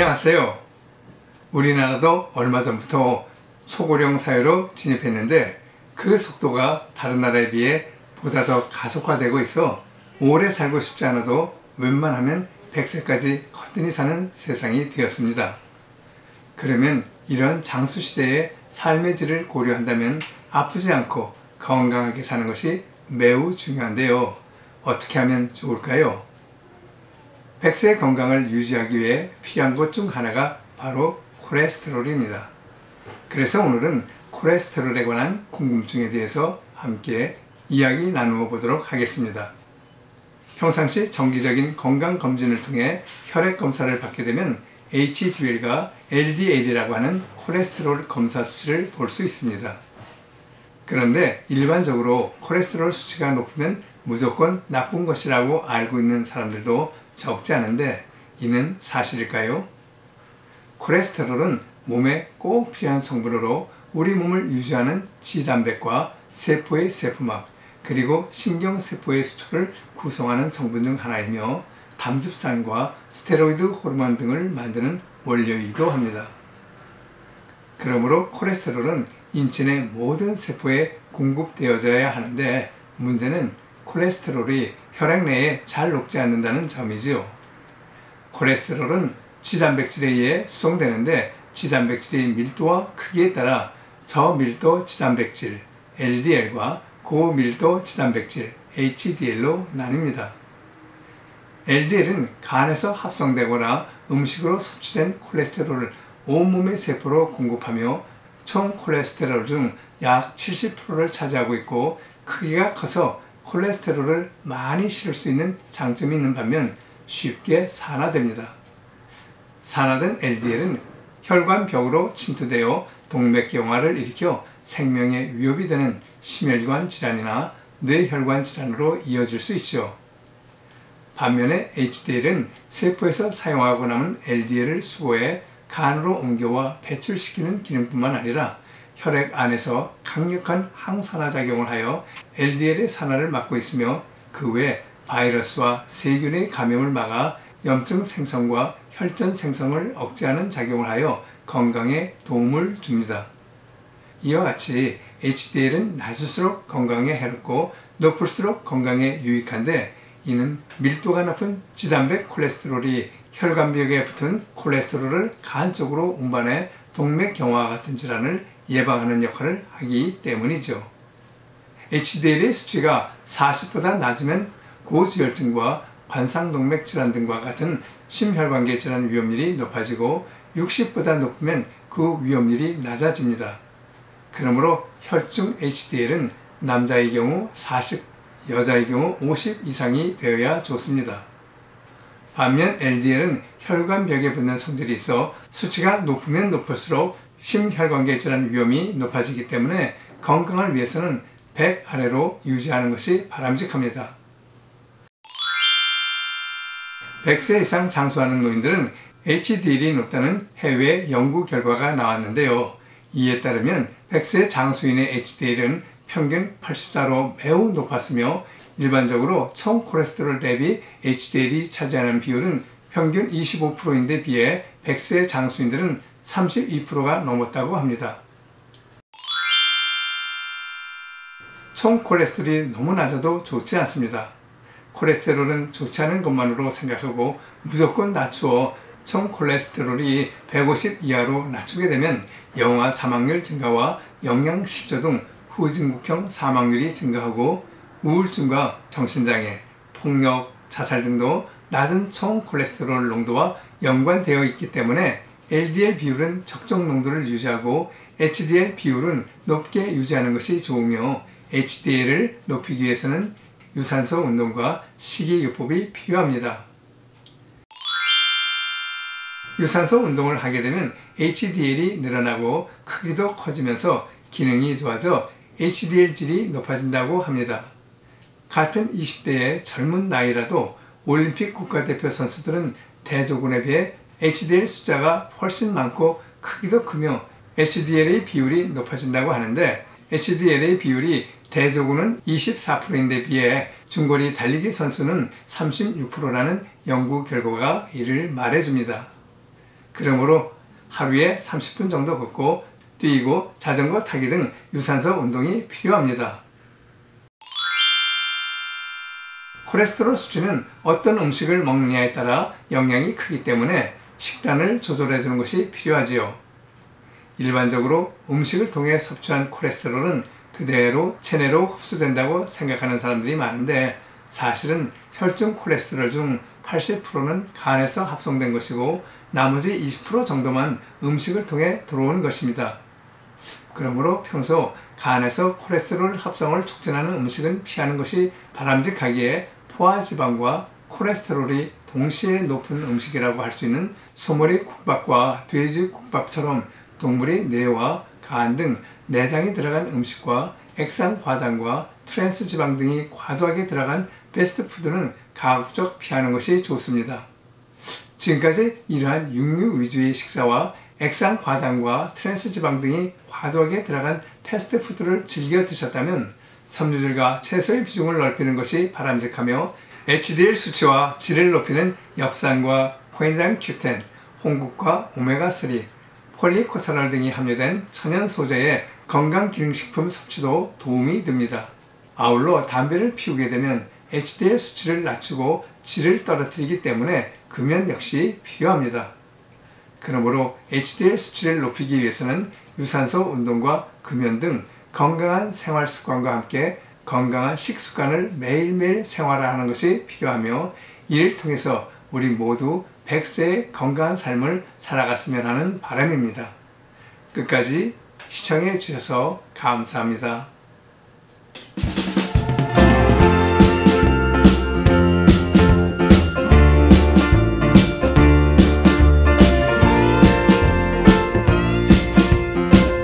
안녕하세요. 우리나라도 얼마 전부터 초고령 사회로 진입했는데 그 속도가 다른 나라에 비해 보다 더 가속화되고 있어 오래 살고 싶지 않아도 웬만하면 100세까지 거뜬히 사는 세상이 되었습니다. 그러면 이런 장수시대의 삶의 질을 고려한다면 아프지 않고 건강하게 사는 것이 매우 중요한데요. 어떻게 하면 좋을까요? 100세의 건강을 유지하기 위해 필요한 것 중 하나가 바로 콜레스테롤입니다. 그래서 오늘은 콜레스테롤에 관한 궁금증에 대해서 함께 이야기 나누어 보도록 하겠습니다. 평상시 정기적인 건강검진을 통해 혈액 검사를 받게 되면 HDL과 LDL이라고 하는 콜레스테롤 검사 수치를 볼 수 있습니다. 그런데 일반적으로 콜레스테롤 수치가 높으면 무조건 나쁜 것이라고 알고 있는 사람들도 적지 않은데 이는 사실일까요? 콜레스테롤은 몸에 꼭 필요한 성분으로 우리 몸을 유지하는 지단백과 세포의 세포막 그리고 신경세포의 수초를 구성하는 성분 중 하나이며 담즙산과 스테로이드 호르몬 등을 만드는 원료이기도 합니다. 그러므로 콜레스테롤은 인체 내 모든 세포에 공급되어져야 하는데 문제는 콜레스테롤이 혈액 내에 잘 녹지 않는다는 점이지요. 콜레스테롤은 지단백질에 의해 수송되는데 지단백질의 밀도와 크기에 따라 저밀도 지단백질 LDL과 고밀도 지단백질 HDL로 나뉩니다. LDL은 간에서 합성되거나 음식으로 섭취된 콜레스테롤을 온몸의 세포로 공급하며 총 콜레스테롤 중 약 70%를 차지하고 있고 크기가 커서 콜레스테롤을 많이 실을 수 있는 장점이 있는 반면 쉽게 산화됩니다. 산화된 LDL은 혈관벽으로 침투되어 동맥경화를 일으켜 생명에 위협이 되는 심혈관 질환이나 뇌혈관 질환으로 이어질 수 있죠. 반면에 HDL은 세포에서 사용하고 남은 LDL을 수거해 간으로 옮겨와 배출시키는 기능뿐만 아니라 혈액 안에서 강력한 항산화 작용을 하여 LDL의 산화를 막고 있으며 그 외 바이러스와 세균의 감염을 막아 염증 생성과 혈전 생성을 억제하는 작용을 하여 건강에 도움을 줍니다. 이와 같이 HDL은 낮을수록 건강에 해롭고 높을수록 건강에 유익한데 이는 밀도가 높은 지단백 콜레스테롤이 혈관벽에 붙은 콜레스테롤을 간 쪽으로 운반해 동맥경화 같은 질환을 예방하는 역할을 하기 때문이죠. HDL의 수치가 40보다 낮으면 고지혈증과 관상동맥 질환 등과 같은 심혈관계 질환 위험률이 높아지고 60보다 높으면 그 위험률이 낮아집니다. 그러므로 혈중 HDL은 남자의 경우 40, 여자의 경우 50 이상이 되어야 좋습니다. 반면 LDL은 혈관벽에 붙는 성질이 있어 수치가 높으면 높을수록 심혈관계 질환 위험이 높아지기 때문에 건강을 위해서는 100 아래로 유지하는 것이 바람직합니다. 100세 이상 장수하는 노인들은 HDL이 높다는 해외 연구 결과가 나왔는데요. 이에 따르면 100세 장수인의 HDL은 평균 84로 매우 높았으며 일반적으로 총 콜레스테롤 대비 HDL이 차지하는 비율은 평균 25%인데 비해 100세 장수인들은 32%가 넘었다고 합니다. 총 콜레스테롤이 너무 낮아도 좋지 않습니다. 콜레스테롤은 좋지 않은 것만으로 생각하고 무조건 낮추어 총 콜레스테롤이 150 이하로 낮추게 되면 영아 사망률 증가와 영양실조 등 후진국형 사망률이 증가하고 우울증과 정신장애, 폭력, 자살 등도 낮은 총 콜레스테롤 농도와 연관되어 있기 때문에 LDL 비율은 적정 농도를 유지하고 HDL 비율은 높게 유지하는 것이 좋으며 HDL을 높이기 위해서는 유산소 운동과 식이요법이 필요합니다. 유산소 운동을 하게 되면 HDL이 늘어나고 크기도 커지면서 기능이 좋아져 HDL질이 높아진다고 합니다. 같은 20대의 젊은 나이라도 올림픽 국가대표 선수들은 대조군에 비해 HDL 숫자가 훨씬 많고 크기도 크며 HDL의 비율이 높아진다고 하는데 HDL의 비율이 대조군은 24%인데 비해 중거리 달리기 선수는 36%라는 연구 결과가 이를 말해줍니다. 그러므로 하루에 30분 정도 걷고 뛰고 자전거 타기 등 유산소 운동이 필요합니다. 콜레스테롤 수치는 어떤 음식을 먹느냐에 따라 영향이 크기 때문에 식단을 조절해 주는 것이 필요하지요. 일반적으로 음식을 통해 섭취한 콜레스테롤은 그대로 체내로 흡수된다고 생각하는 사람들이 많은데 사실은 혈중 콜레스테롤 중 80%는 간에서 합성된 것이고 나머지 20% 정도만 음식을 통해 들어오는 것입니다. 그러므로 평소 간에서 콜레스테롤 합성을 촉진하는 음식은 피하는 것이 바람직하기에 포화지방과 콜레스테롤이 동시에 높은 음식이라고 할 수 있는 소머리 국밥과 돼지 국밥처럼 동물의 뇌와 간 등 내장이 들어간 음식과 액상과당과 트랜스지방 등이 과도하게 들어간 패스트푸드는 가급적 피하는 것이 좋습니다. 지금까지 이러한 육류 위주의 식사와 액상과당과 트랜스지방 등이 과도하게 들어간 패스트푸드를 즐겨 드셨다면 섬유질과 채소의 비중을 넓히는 것이 바람직하며 HDL 수치와 질을 높이는 엽산과 코엔자임 Q10, 홍국과 오메가3, 폴리코사놀 등이 함유된 천연 소재의 건강기능식품 섭취도 도움이 됩니다. 아울러 담배를 피우게 되면 HDL 수치를 낮추고 질을 떨어뜨리기 때문에 금연 역시 필요합니다. 그러므로 HDL 수치를 높이기 위해서는 유산소 운동과 금연 등 건강한 생활 습관과 함께 건강한 식습관을 매일매일 생활하는 것이 필요하며 이를 통해서 우리 모두 100세의 건강한 삶을 살아갔으면 하는 바람입니다. 끝까지 시청해 주셔서 감사합니다.